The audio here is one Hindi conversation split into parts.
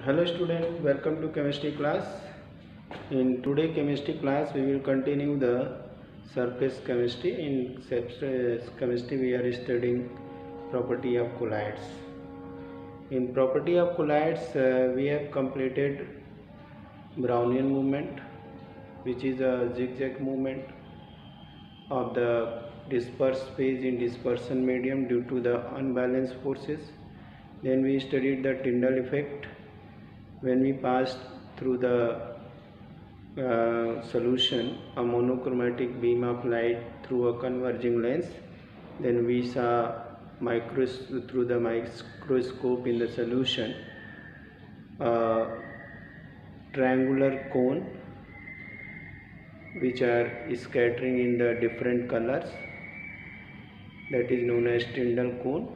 Hello student, welcome to chemistry class. In today chemistry class we will continue the surface chemistry. In surface chemistry we are studying property of colloids. In property of colloids we have completed Brownian movement, which is a zigzag movement of the dispersed phase in dispersion medium due to the unbalanced forces. Then we studied the Tyndall effect when we passed through the solution a monochromatic beam of light through a converging lens. Then we saw through the microscope in the solution a triangular cone which are scattering in the different colors, that is known as Tyndall cone.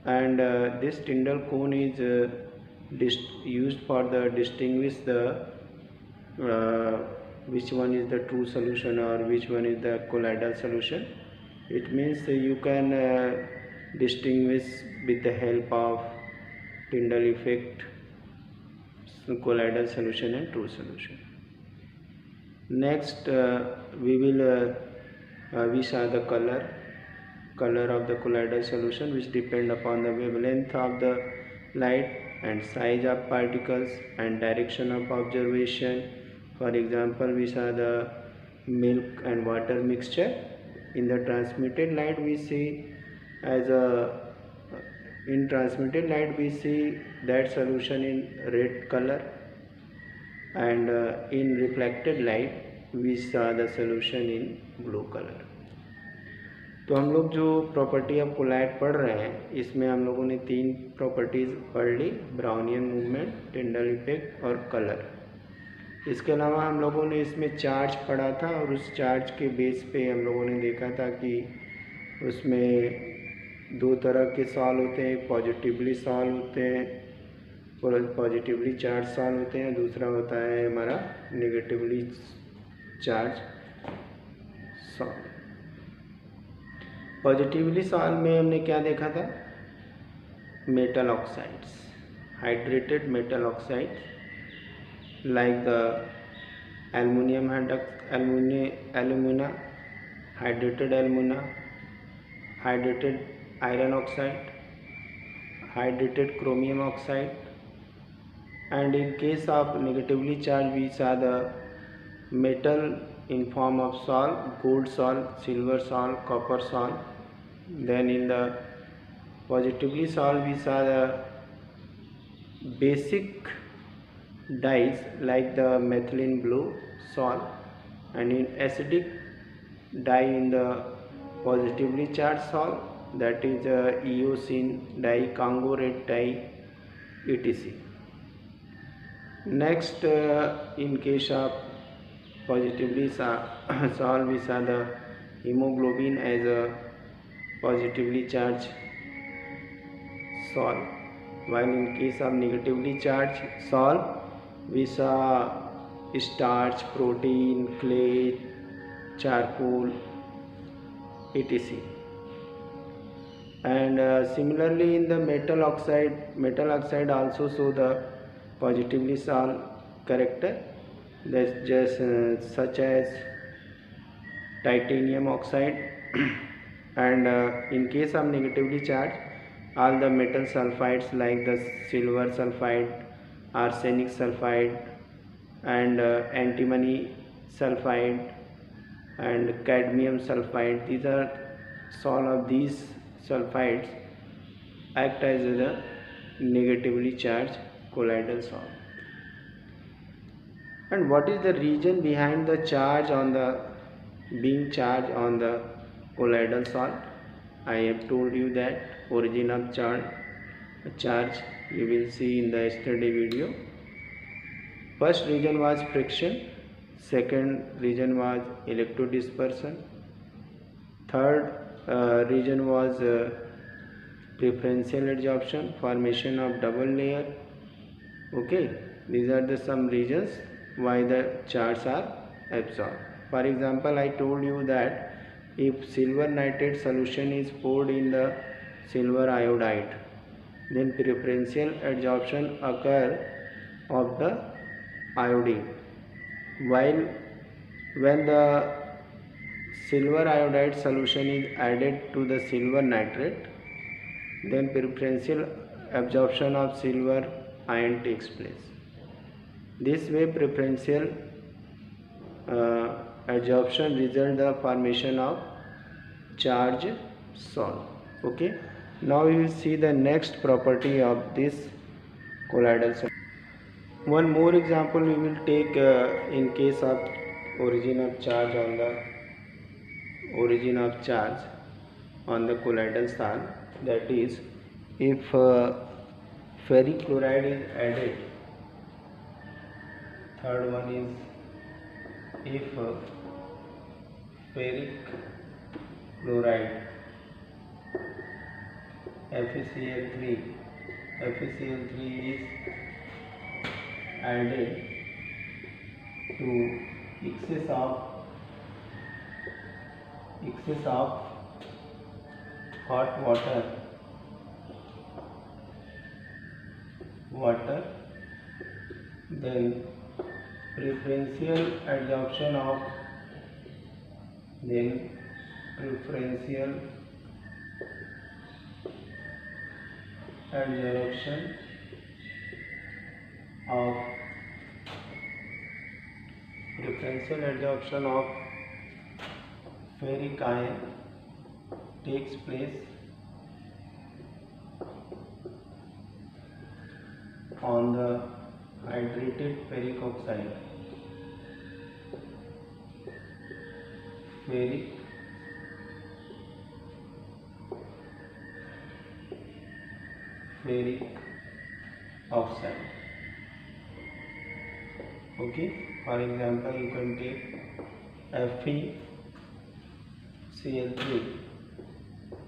And this Tyndall cone is used for the distinguish the which one is the true solution or which one is the colloidal solution. It means you can distinguish with the help of Tyndall effect colloidal solution and true solution. Next we saw the color of the colloidal solution, which depend upon the wavelength of the light and size of particles and direction of observation. For example, we saw the milk and water mixture. In the transmitted light we see in transmitted light we see that solution in red color, and in reflected light we saw the solution in blue color. तो हम लोग जो प्रॉपर्टी ऑफ कोलाइड पढ़ रहे हैं इसमें हम लोगों ने तीन प्रॉपर्टीज़ पढ़ ली, ब्राउनियन मूवमेंट, टिंडल इफेक्ट और कलर। इसके अलावा हम लोगों ने इसमें चार्ज पढ़ा था और उस चार्ज के बेस पे हम लोगों ने देखा था कि उसमें दो तरह के सॉल्व होते हैं, एक पॉजिटिवली सॉल्व होते हैं, पॉजिटिवली चार्ज सॉल्व होते हैं, दूसरा होता है हमारा negatively charge solve. Positively solve में हमने क्या देखा था, metal oxides, hydrated metal oxides like the alumina, hydrated alumina, hydrated iron oxide, hydrated chromium oxide, and in case of negatively charged we saw the metal in form of salt, gold salt, silver salt, copper salt. Then in the positively salt we saw the basic dyes like the methylene blue salt, and in acidic dye in the positively charged salt, that is eosin dye, Congo red dye, etc. Next in case of positively salt we saw the hemoglobin as a positively charged salt, while in case of negatively charged salt we saw starch, protein, clay, charcoal, etc. And similarly in the metal oxide also show the positively salt character, that's just such as titanium oxide and in case of negatively charged all the metal sulfides like the silver sulfide, arsenic sulfide and antimony sulfide and cadmium sulfide, these are all of these sulfides act as the negatively charged colloidal salt. And what is the reason behind the charge on the being charged on the colloidal salt? I have told you that origin of charge you will see in the study video. First reason was friction, second reason was electrodispersion, third reason was preferential adsorption, formation of double layer. Okay, these are the some reasons why the charges are absorbed. For example, I told you that if silver nitrate solution is poured in the silver iodide, then preferential adsorption occur of the iodine. While when the silver iodide solution is added to the silver nitrate, then preferential absorption of silver ion takes place. This way preferential adsorption results the formation of charged salt. Okay, now we will see the next property of this colloidal solution. One more example we will take in case of origin of charge on the colloidal salt, that is, if ferric chloride is added. Third one is if ferric chloride FeCl3 is added to excess of hot water, then preferential adsorption of ferric ion takes place on the hydrated ferric oxide. Ferric oxide. Okay, for example, you can take FeCl3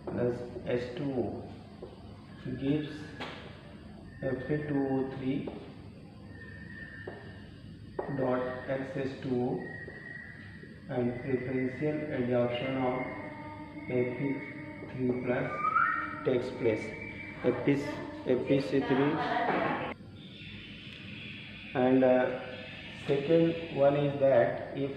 plus H2O gives Fe2O3 dot XH2O, and preferential adsorption of Fe3 plus takes place. FeC3, and second one is that if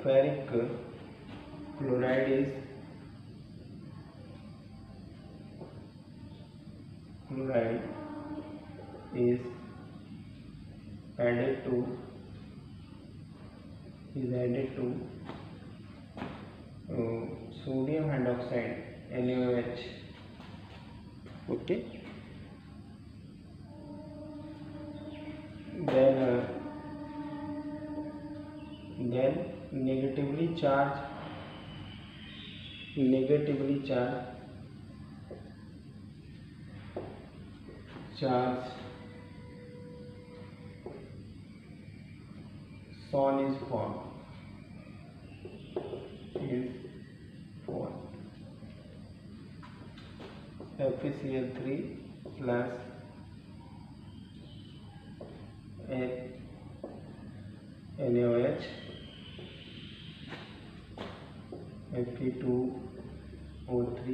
ferric chloride is added to sodium hydroxide NaOH. Okay, then negatively charged SON is formed. FeCl3 plus NaOH, Fe2O3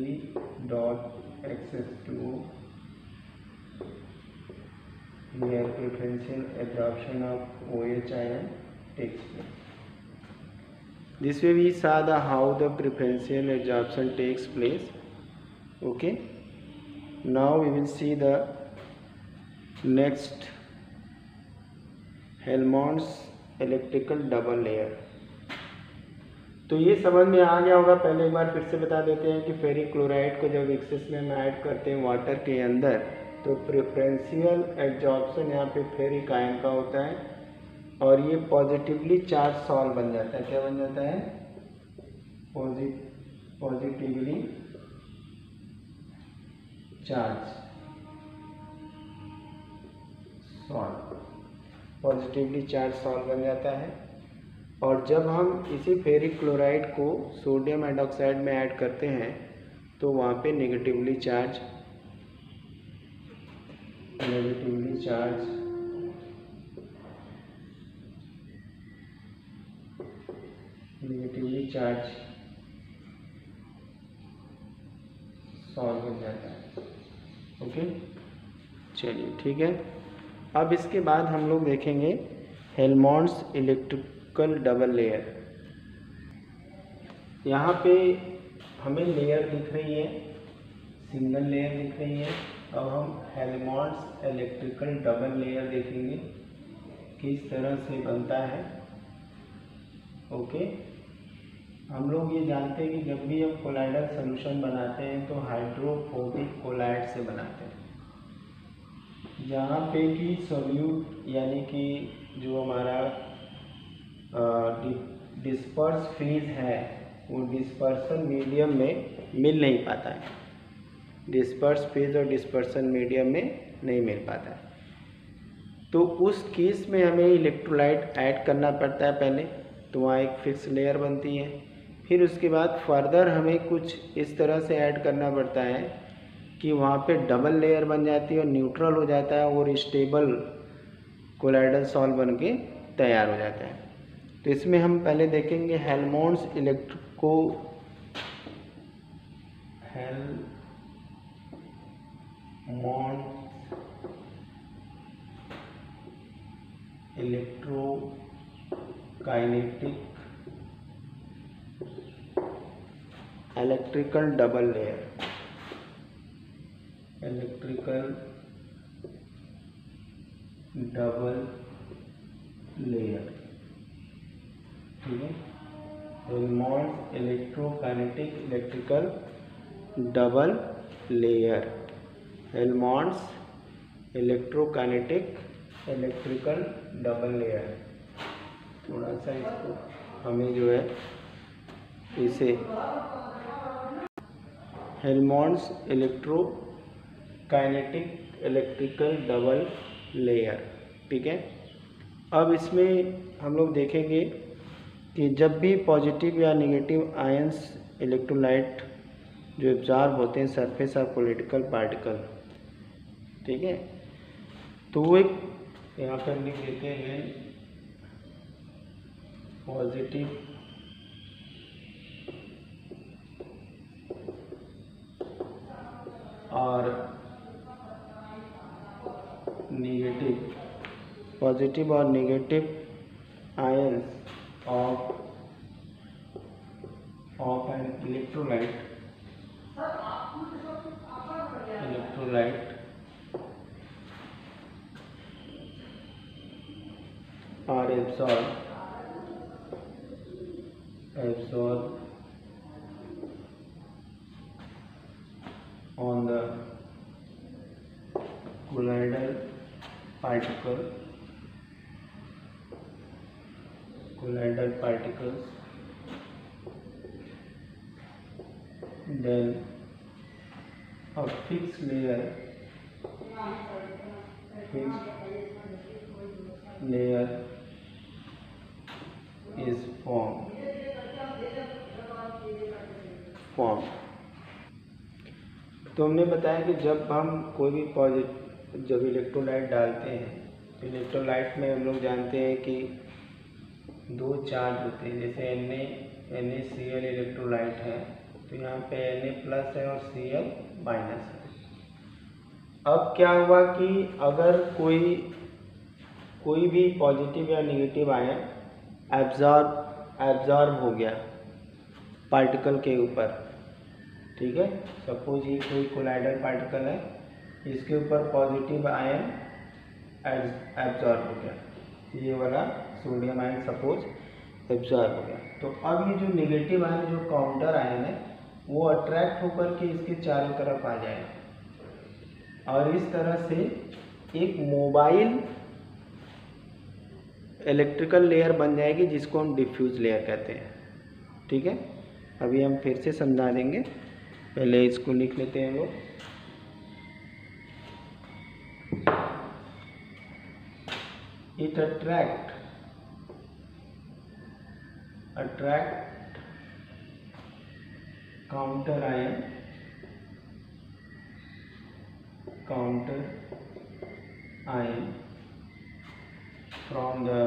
dot XH2O. Here preferential absorption of OH ion takes place. This way we saw how the preferential absorption takes place. Okay, now we will see the next Helmholtz electrical double layer. तो ये समझ में आ गया होगा। पहले एक बार फिर से बता देते हैं कि फेरिक क्लोराइड को जब एक्सेस में हम ऐड करते हैं वाटर के अंदर, तो प्रेफरेंशियल एब्जॉर्प्शन यहाँ पे फेरिक आयन का होता है और ये पॉजिटिवली चार्ज सॉल्ट बन जाता है। क्या बन जाता है? Positively charge salt, positively charge salt बन जाता है। और जब हम इसी फेरिक क्लोराइड को सोडियम हाइड्रोक्साइड में ऐड करते हैं तो वहाँ पे negatively charge negatively charged solve हो जाता है। ओके, चलिए ठीक है। अब इसके बाद हम लोग देखेंगे हेल्महोल्ट्ज़ इलेक्ट्रिकल डबल लेयर। यहाँ पे हमें लेयर दिख रही है, सिंगल लेयर दिख रही है। अब हम हेल्महोल्ट्ज़ इलेक्ट्रिकल डबल लेयर देखेंगे किस तरह से बनता है। ओके, हम लोग ये जानते हैं कि जब भी हम कोलाइडल सॉल्यूशन बनाते हैं तो हाइड्रोफोबिक कोलाइड से बनाते हैं, जहाँ पे कि सॉल्यूट यानी कि जो हमारा डिस्पर्स फेज है वो डिस्पर्सन मीडियम में मिल नहीं पाता है। डिस्पर्स फेज और डिस्पर्सन मीडियम में नहीं मिल पाता है, तो उस केस में हमें इलेक्ट्रोलाइट ऐड करना पड़ता है पहले, तो वहाँ एक फिक्स लेयर बनती है। फिर उसके बाद फर्दर हमें कुछ इस तरह से ऐड करना पड़ता है कि वहाँ पे डबल लेयर बन जाती है और न्यूट्रल हो जाता है और स्टेबल कोलाइडल सॉल्व बन के तैयार हो जाता है। तो इसमें हम पहले देखेंगे हेल्महोल्ट्ज़ इलेक्ट्रिकल डबल लेयर, ठीक है। Helmholtz electrokinetic electrical double layer, Helmholtz electrokinetic electrical double layer. थोड़ा सा इसको हमें जो है इसे Helmholtz electrokinetic electrical double layer, ठीक है। अब इसमें हम लोग देखेंगे कि जब भी पॉजिटिव या नेगेटिव आयंस इलेक्ट्रोलाइट जो एब्जॉर्ब होते हैं सरफेस ऑफ पॉलिटिकल पार्टिकल, ठीक है, तो वो एक यहाँ पर लिख देते हैं पॉजिटिव और नेगेटिव, पॉजिटिव और negative ions of an electrolyte are absorbed on the colloidal particles, then a fixed layer is formed। तो हमने बताया कि जब हम कोई भी जब इलेक्ट्रोलाइट डालते हैं तो इलेक्ट्रोलाइट में हम लोग जानते हैं कि दो चार्ज होते हैं। जैसे NaCl इलेक्ट्रोलाइट है तो यहाँ पे Na+ है और Cl- है। अब क्या हुआ कि अगर कोई भी पॉजिटिव या नेगेटिव आयन एब्जॉर्ब हो गया पार्टिकल के ऊपर, ठीक है, सपोज ये कोई कोलाइडल पार्टिकल है, इसके ऊपर पॉजिटिव आयन एब्जॉर्ब हो गया, ये वाला सोडियम आयन सपोज एब्जॉर्ब हो गया, तो अब ये जो नेगेटिव आयन जो काउंटर आयन है वो अट्रैक्ट होकर के इसके चारों तरफ आ जाएगा और इस तरह से एक मोबाइल इलेक्ट्रिकल लेयर बन जाएगी जिसको हम डिफ्यूज लेयर कहते हैं, ठीक है। अभी हम फिर से समझा देंगे, पहले इसको लिख लेते हैं लोग। It attract counter ion from the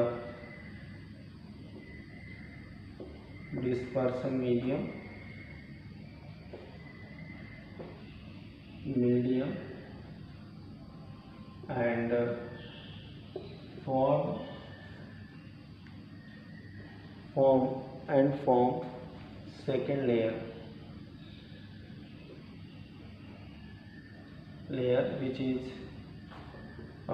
dispersion medium and form second layer which is a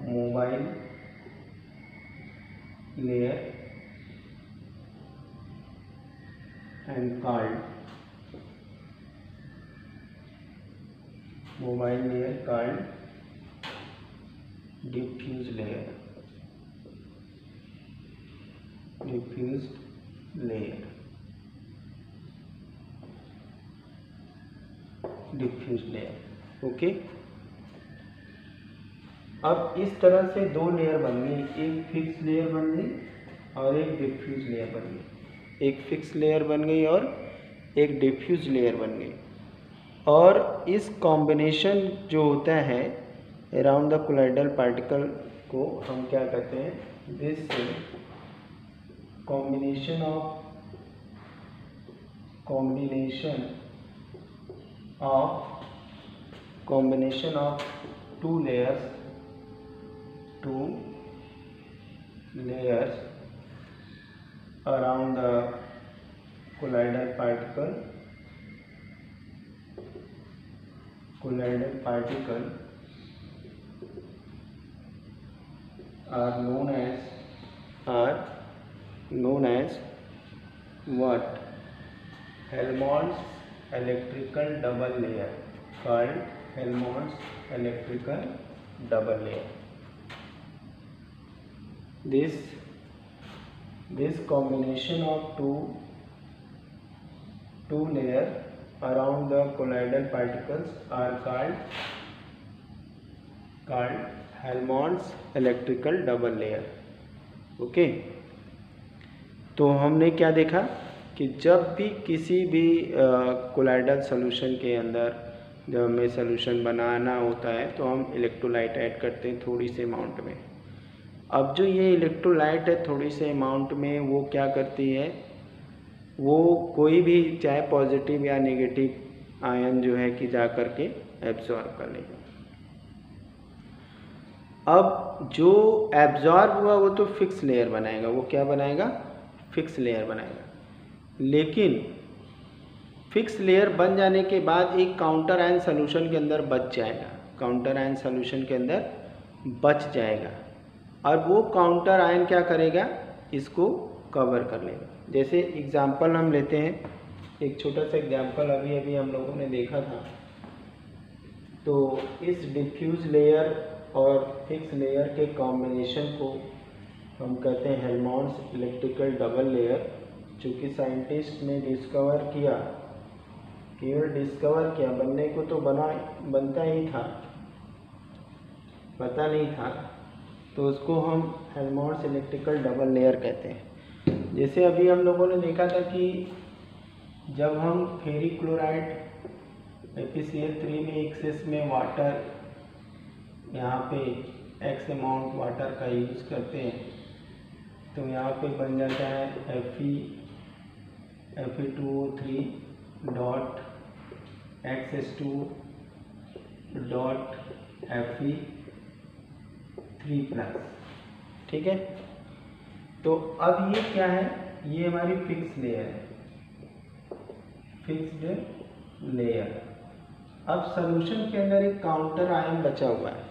mobile layer and called diffused layer. Okay. अब इस तरह से दो लेयर बन गई, एक फिक्स लेयर बन गई और एक डिफ्यूज लेयर बन गई। एक फिक्स लेयर बन गई और एक डिफ्यूज लेयर बन गई। और इस कॉम्बिनेशन जो होता है अराउंड द कोलाइडल पार्टिकल को हम क्या कहते हैं? This combination of two layers around the colloidal particle are known as what? Helmholtz electrical double layer, called Helmholtz electrical double layer. This combination of two layers around the colloidal particles are called Helmholtz electrical double layer. Okay. तो हमने क्या देखा कि जब भी किसी भी कोलाइडल सॉल्यूशन के अंदर जब हमें सॉल्यूशन बनाना होता है तो हम इलेक्ट्रोलाइट ऐड करते हैं थोड़ी से अमाउंट में। अब जो ये इलेक्ट्रोलाइट है थोड़ी से अमाउंट में, वो क्या करती है, वो कोई भी चाहे पॉजिटिव या नेगेटिव आयन जो है कि जा कर के एब्जॉर्ब कर लेगा। अब जो एब्जॉर्ब हुआ वो तो फिक्स लेयर बनाएगा, वो क्या बनाएगा? फिक्स लेयर बनाएगा। लेकिन फिक्स लेयर बन जाने के बाद एक काउंटर आयन सॉल्यूशन के अंदर बच जाएगा, और वो काउंटर आयन क्या करेगा? इसको कवर कर लेगा। जैसे एग्जांपल हम लेते हैं, एक छोटा सा एग्जांपल अभी हम लोगों ने देखा था। तो इस डिफ्यूज लेयर और फिक्स लेयर के कॉम्बिनेशन को हम कहते हैं हेल्महोल्ट्ज़ इलेक्ट्रिकल डबल लेयर, चूँकि साइंटिस्ट ने केवल डिस्कवर किया, बनने को तो बनता ही था, पता नहीं था, तो उसको हम हेल्महोल्ट्ज़ इलेक्ट्रिकल डबल लेयर कहते हैं। जैसे अभी हम लोगों ने देखा था कि जब हम फेरिक क्लोराइड FeCl3 में एक्सेस में वाटर, यहाँ पे x अमाउंट वाटर का यूज़ करते हैं, तो यहाँ पे बन जाता है Fe2O3 dot XH2 dot Fe3+। ठीक है। तो अब ये क्या है? ये हमारी फिक्स लेयर है, फिक्स्ड लेयर। अब सॉल्यूशन के अंदर एक काउंटर आयन बचा हुआ है।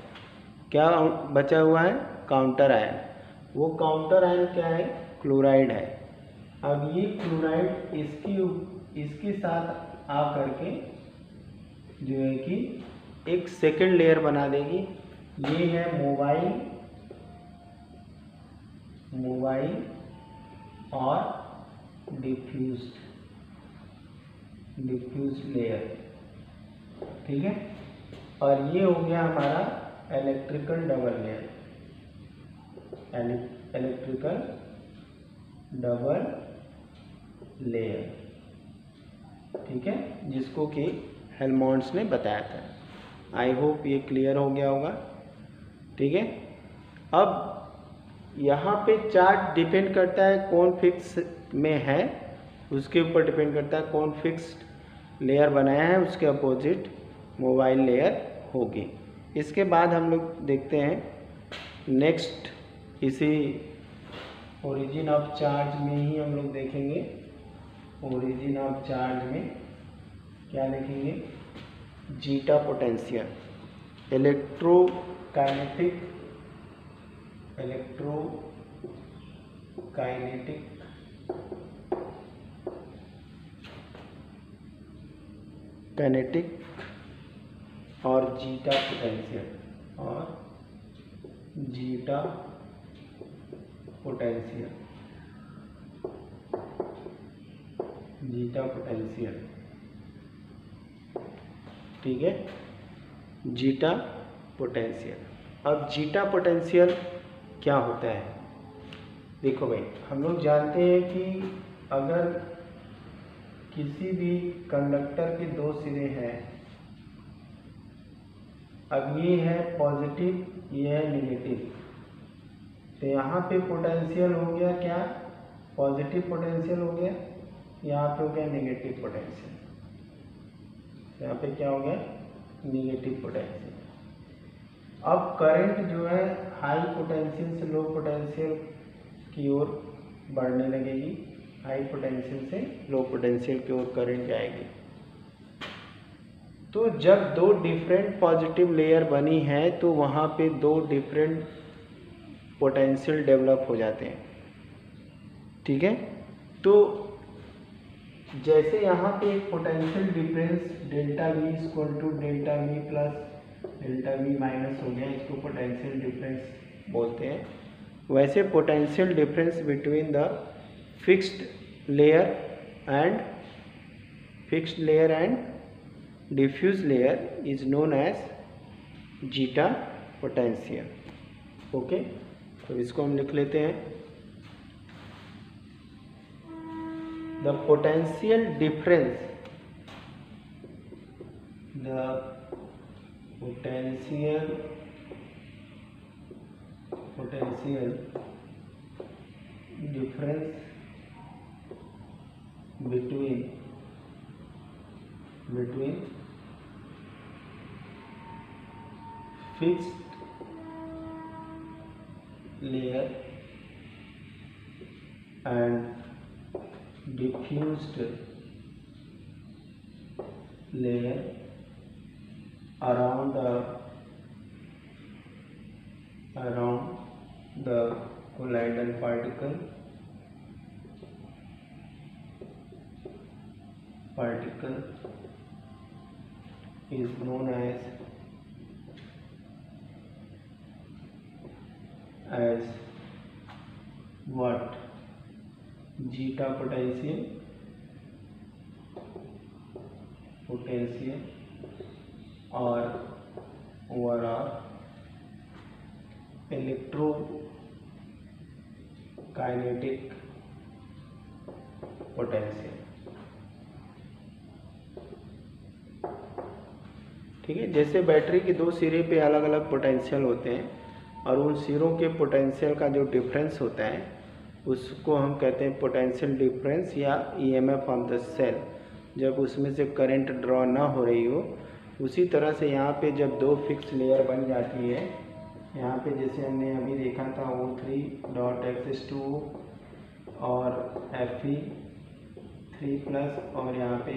क्या बचा हुआ है? Counter ion. वो काउंटर आयन क्या है? क्लोराइड है। अब ये क्लोराइड इसके साथ आ करके जो है कि एक सेकंड लेयर बना देगी। ये है मोबाइल और डिफ्यूज लेयर। ठीक है। और ये हो गया हमारा इलेक्ट्रिकल डबल लेयर। ठीक है, जिसको कि हेल्महोल्ट्ज़ ने बताया था। आई होप ये क्लियर हो गया होगा। ठीक है, अब यहाँ पे चार्ज डिपेंड करता है कौन फिक्स में है, उसके ऊपर डिपेंड करता है कौन फिक्स्ड लेयर बनाया है, उसके अपोजिट मोबाइल लेयर होगी। इसके बाद हम लोग देखते हैं नेक्स्ट, इसी ओरिजिन ऑफ चार्ज में ही हम लोग देखेंगे। ओरिजिन ऑफ चार्ज में क्या देखेंगे? जीटा पोटेंशियल, इलेक्ट्रोकाइनेटिक और जीटा पोटेंशियल ठीक है, जीटा पोटेंशियल। अब जीटा पोटेंशियल क्या होता है? देखो भाई, हम लोग जानते हैं कि अगर किसी भी कंडक्टर के दो सिरे हैं, अब ये है पॉजिटिव, ये है नेगेटिव, तो यहाँ पे पोटेंशियल हो गया क्या? पॉजिटिव पोटेंशियल हो गया, यहाँ पे हो गया नेगेटिव पोटेंशियल। यहाँ पे क्या हो गया? Negative potential. अब करंट जो है हाई पोटेंशियल से लो पोटेंशियल की ओर बढ़ने लगेगी, हाई पोटेंशियल से लो पोटेंशियल की ओर करंट जाएगी। तो जब दो डिफरेंट पॉजिटिव लेयर बनी है तो वहाँ पे दो डिफरेंट पोटेंशियल डेवलप हो जाते हैं। ठीक है, तो जैसे यहाँ पे एक potential difference delta V equal to delta V plus delta V minus हो गया, इसको पोटेंशियल डिफरेंस बोलते हैं। वैसे potential difference between the fixed layer and diffuse layer is known as zeta potential. Okay, तो इसको हम लिख लेते हैं। The potential difference between fixed layer and diffused layer around the colloidal particle is known as what? Zeta potential और overall electrokinetic potential। ठीक है, जैसे बैटरी के दो सिरे पे अलग अलग पोटेंशियल होते हैं और उन सिरों के पोटेंशियल का जो डिफरेंस होता है उसको हम कहते हैं पोटेंशियल डिफरेंस या ईएमएफ ऑफ द सेल, जब उसमें से करंट ड्रॉ ना हो रही हो। उसी तरह से यहाँ पे जब दो फिक्स लेयर बन जाती है, यहाँ पे जैसे हमने अभी देखा था O3.X2 और Fe3+ और यहाँ पे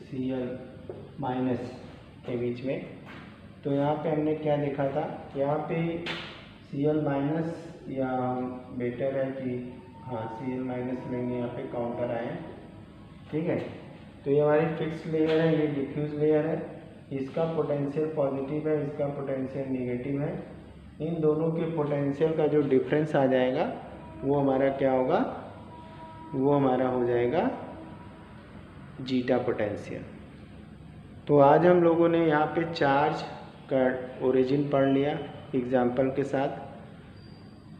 Cl- के बीच में, तो यहाँ पे हमने क्या देखा था? यहाँ पे Cl- या बेटर है कि हाँ Cl- लेंगे, यहाँ पे काउंटर आए। ठीक है, तो ये हमारी फिक्स लेयर है, ये डिफ्यूज लेयर है, इसका पोटेंशियल पॉजिटिव है, इसका पोटेंशियल नेगेटिव है। इन दोनों के पोटेंशियल का जो डिफरेंस आ जाएगा वो हमारा क्या होगा? वो हमारा हो जाएगा जीटा पोटेंशियल। तो आज हम लोगों ने यहाँ पे चार्ज का ओरिजिन पढ़ लिया एग्जाम्पल के साथ,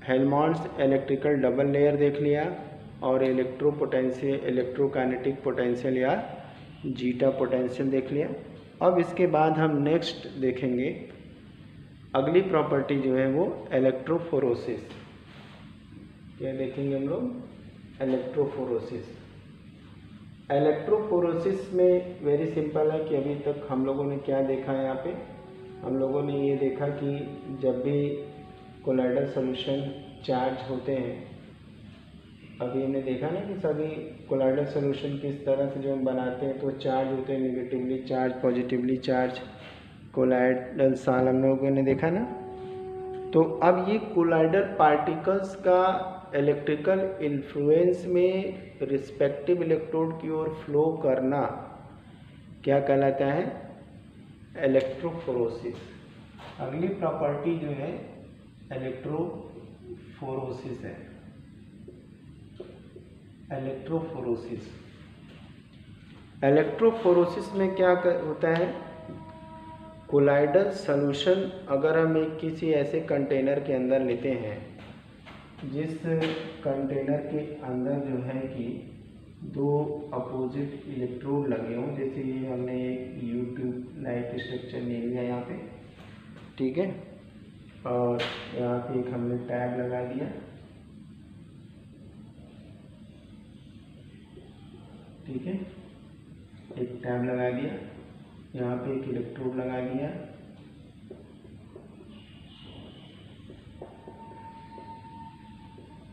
हेल्महोल्ट्ज़ इलेक्ट्रिकल डबल लेयर देख लिया और इलेक्ट्रोकाइनेटिक पोटेंशियल या जीटा पोटेंशियल देख लिया। अब इसके बाद हम नेक्स्ट देखेंगे अगली प्रॉपर्टी जो है वो इलेक्ट्रोफोरोसिस। क्या देखेंगे हम लोग? इलेक्ट्रोफोरोसिस। इलेक्ट्रोफोरोसिस में वेरी सिंपल है कि अभी तक हम लोगों ने क्या देखा है यहाँ पे, हम लोगों ने ये देखा कि जब भी कोलाइडल सॉल्यूशन चार्ज होते हैं, अभी हमने देखा ना कि सभी कोलाइडल सॉल्यूशन किस तरह से जो हम बनाते हैं तो चार्ज होते हैं, negatively charge, positively charge colloidal solution हम लोगों ने देखा ना। तो अब ये कोलाइडल पार्टिकल्स का इलेक्ट्रिकल इन्फ्लुएंस में रिस्पेक्टिव इलेक्ट्रोड की ओर फ्लो करना क्या कहलाता है? इलेक्ट्रोफोरोसिस। अगली प्रॉपर्टी जो है इलेक्ट्रोफोरोसिस है। इलेक्ट्रोफोरोसिस, इलेक्ट्रोफोरोसिस में क्या होता है? कोलाइडल सॉल्यूशन अगर हम एक किसी ऐसे कंटेनर के अंदर लेते हैं जिस कंटेनर के अंदर जो है कि दो अपोजिट इलेक्ट्रोड लगे हों, जैसे ये हमने एक U-ट्यूब लाइक स्ट्रक्चर ले लिया यहाँ पे, ठीक है, और यहाँ पे एक हमने टैब लगा दिया, ठीक है, एक टैब लगा दिया, यहाँ पे एक इलेक्ट्रोड लगा दिया,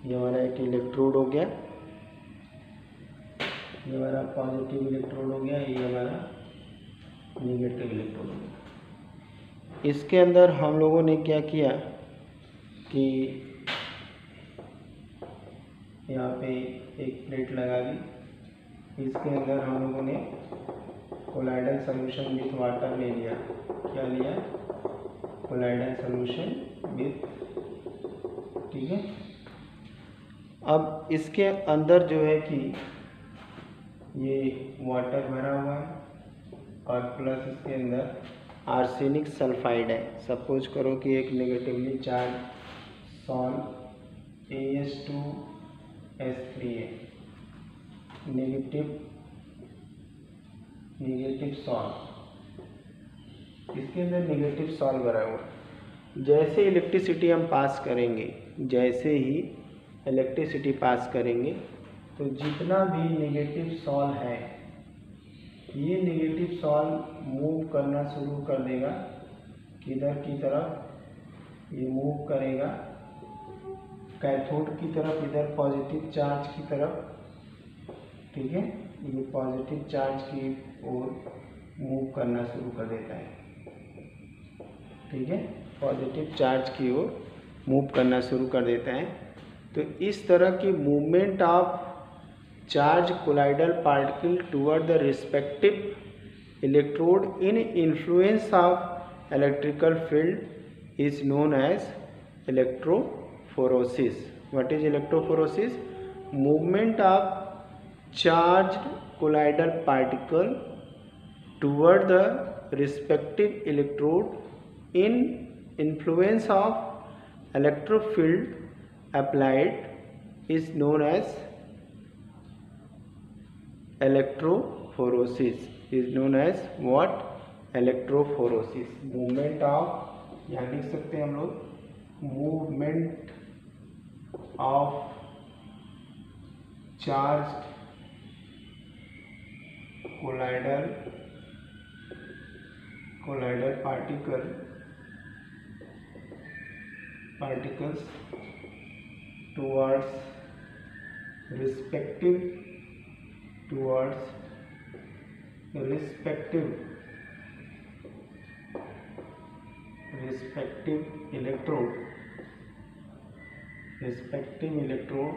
ये हमारा एक इलेक्ट्रोड हो गया, ये हमारा पॉजिटिव इलेक्ट्रोड हो गया, ये हमारा नेगेटिव इलेक्ट्रोड हो गया। इसके अंदर हम लोगों ने क्या किया कि यहाँ पे एक प्लेट लगा दी, इसके अंदर हम लोगों ने कोलाइडल सॉल्यूशन विथ वाटर ले लिया। क्या लिया? कोलाइडल सॉल्यूशन विथ, ठीक है। अब इसके अंदर जो है कि ये वाटर भरा हुआ है और प्लस इसके अंदर आर्सेनिक सल्फाइड है। सपोज करो कि एक नेगेटिवली चार्ज सॉल्ट AS2S3 है, नेगेटिव सॉल्ट, इसके अंदर नेगेटिव सॉल्ट भरा हुआ है। जैसे इलेक्ट्रिसिटी हम पास करेंगे, जैसे ही इलेक्ट्रिसिटी पास करेंगे तो जितना भी नेगेटिव सॉल्ट है ये नेगेटिव सॉल्ट मूव करना शुरू कर देगा, किधर की तरफ? ये मूव करेगा कैथोड की तरफ, इधर पॉजिटिव चार्ज की तरफ, ठीक है, ये पॉजिटिव चार्ज की ओर मूव करना शुरू कर देता है, ठीक है, पॉजिटिव चार्ज की ओर मूव करना शुरू कर देता है। तो इस तरह की movement of charge colloidal particle toward the respective electrode in influence of electrical field is known as electrophoresis. What is electrophoresis? Movement of charged colloidal particle toward the respective electrode in influence of electric field applied is known as electrophoresis, is known as what? electrophoresis। Movement of, यहाँ लिख सकते हैं हम लोग, movement of charged colloidal particles towards respective electrode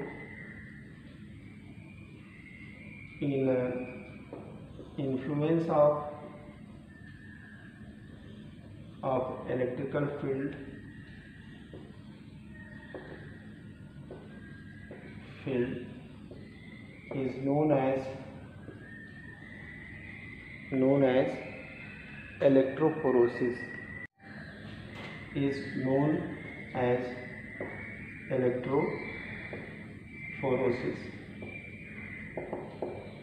in influence of electrical field is known as electrophoresis, is known as electrophoresis,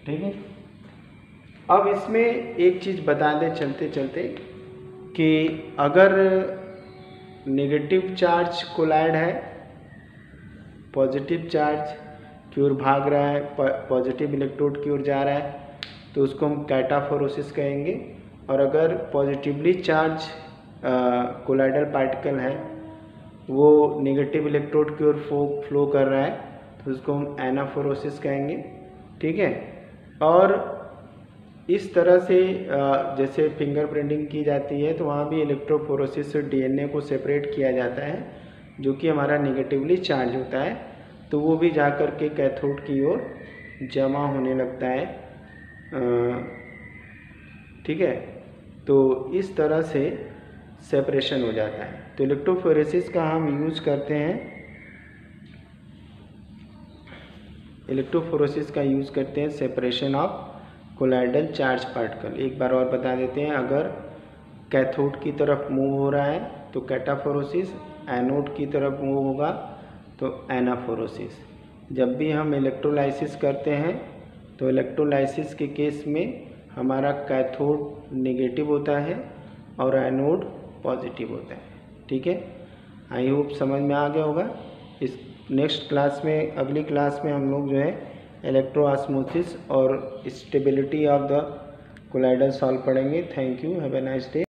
ठीक है। अब इसमें एक चीज़ बता दें चलते चलते कि अगर नेगेटिव चार्ज कोलाइड है, पॉजिटिव चार्ज की ओर भाग रहा है, पॉजिटिव इलेक्ट्रोड की ओर जा रहा है, तो उसको हम कैटाफोरोसिस कहेंगे। और अगर पॉजिटिवली चार्ज कोलाइडल पार्टिकल है, वो नेगेटिव इलेक्ट्रोड की ओर फ्लो कर रहा है, तो उसको हम एनाफोरोसिस कहेंगे। ठीक है। और इस तरह से जैसे फिंगरप्रिंटिंग की जाती है तो वहाँ भी इलेक्ट्रोफोरोसिस से डीएनए को सेपरेट किया जाता है, जो कि हमारा नेगेटिवली चार्ज होता है, तो वो भी जा कर के कैथोड की ओर जमा होने लगता है। ठीक है। तो इस तरह से सेपरेशन हो जाता है। तो इलेक्ट्रोफोरेसिस का हम यूज करते हैं, इलेक्ट्रोफोरेसिस का यूज़ करते हैं separation of colloidal charge particle. एक बार और बता देते हैं, अगर कैथोड की तरफ मूव हो रहा है तो कैटाफोरोसिस, एनोड की तरफ मूव होगा तो एनाफोरोसिस। जब भी हम इलेक्ट्रोलाइसिस करते हैं तो इलेक्ट्रोलाइसिस के केस में हमारा कैथोड नेगेटिव होता है और एनोड पॉजिटिव होता है। ठीक है। आई होप समझ में आ गया होगा। इस नेक्स्ट क्लास में, अगली क्लास में हम लोग जो है इलेक्ट्रोऑस्मोसिस और stability of the colloidal sol पढ़ेंगे। Thank you, have a nice day.